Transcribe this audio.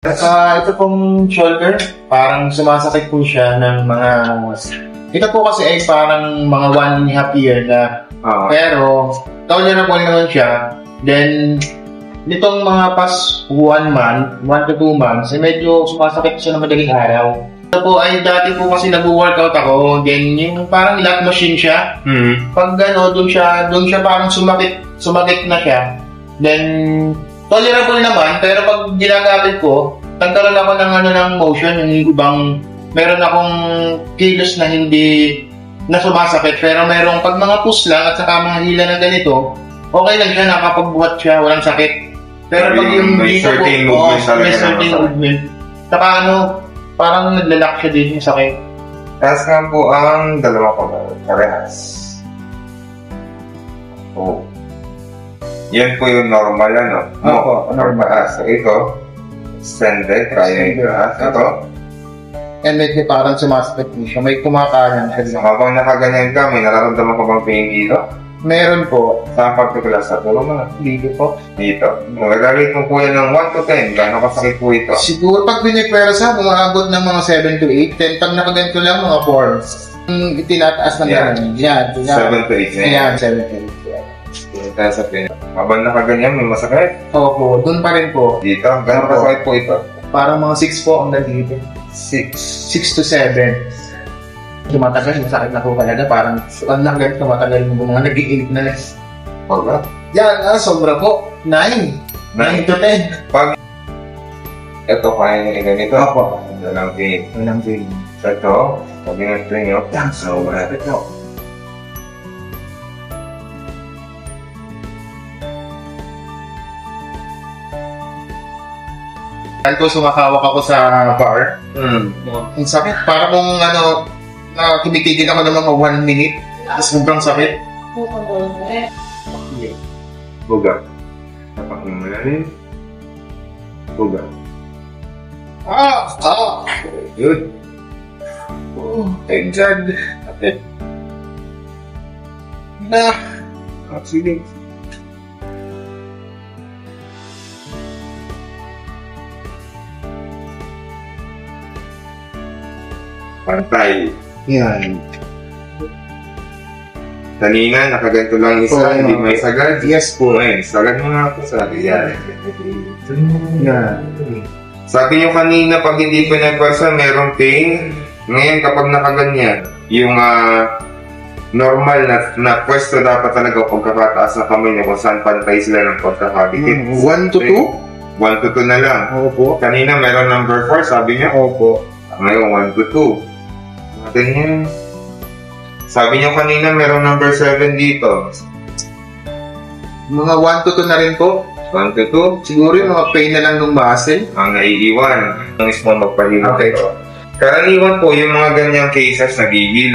Ito pong shoulder, parang sumasakit po siya ng mga... Ito po kasi ay parang mga 1.5 year na. Pero, tolerable naman siya. Then, nitong mga past 1 month, 1 to 2 months, ay medyo sumasakit siya ng madaling araw. Ito po ay dati po kasi nag-workout ako, then yung parang lat machine siya. Pag gano'n, doon siya parang sumakit na siya. Then, tolerable naman, pero pag ginagamit ko, nagkaroon ako ng motion, yung ibang, meron akong kilos na hindi na sumasakit, pero merong pag mga push lang at saka mga hila na ganito, okay lang siya, nakapagbuhat siya, walang sakit. Pero pag yung may certain movement, saka parang naglalak siya din yung sakit. Taas nga po ang dalawa ko, parehas. Yan po yung normal, normal. So ito, extended, kaya yung ito. And medyo parang sumasakit po siya. May kumakanan siya. So habang nakaganyan ka, may nararamdaman ka bang pain dito? Meron po. Saan particular sa tulong mo? Dito po. Dito. Magagawin mo po yan ng 1 to 10. Gano'ng kasakit po ito? Siguro pag binipwersa, umaabot ng mga 7 to 8. 10. Pag nakaganito lang, mga 4. Itinataas ng gano'n. Yan. 7 to 8. Yan, 7 to 8. Tayo sa pin. Habang nakaganyan, may masakit? Opo, doon pa rin po. Dito? Gano'ng kasakit po ito? Parang mga 6 po ang nandito. 6 to 7. Tumatagal, masakit na po talaga. Parang nakaganit, tumatagal mo mga nag-i-8 na less. Pagka? Yan, sobra po. 9 to 10. Pag ito, kaya nyo ganito? Opo. Walang pain. Walang pain. Ito, sabi nga ito nyo. Yan, sobra. Ito. Ito, sumakawak ako sa bar. Ang sakit. Para kung kinitigil ako ng mga 1 minute. Tapos sobrang sakit. Buga. Tapak mo malalim. Buga. Good. Thank God. Sige. Pantay. Yan. Kanina, nakaganto lang isa, hindi may sagad. Yes po. Ngayon, sagad mo nga ako sa yan. Yan. Sabi nyo kanina, pag hindi pinagpasa, merong pain. Ngayon, kapag nakaganyan, yung normal na pwesto dapat talaga pagkakataas na kamay nyo kung saan pantay sila ng pagkakadikit. 1 to 2? 1 to 2 na lang. Opo. Kanina, meron number 4, sabi nyo? Opo. Ngayon, 1 to 2. Ganyan. Sabi niyo kanina meron number 7 dito. Mga 1 to 2 na rin po. 1 to 2? Siguro yung mga pain na lang ng muscle. Ang naiiwan. Ang mismo magpahinga. Okay. Karaniwan po yung mga ganyang cases nagigil.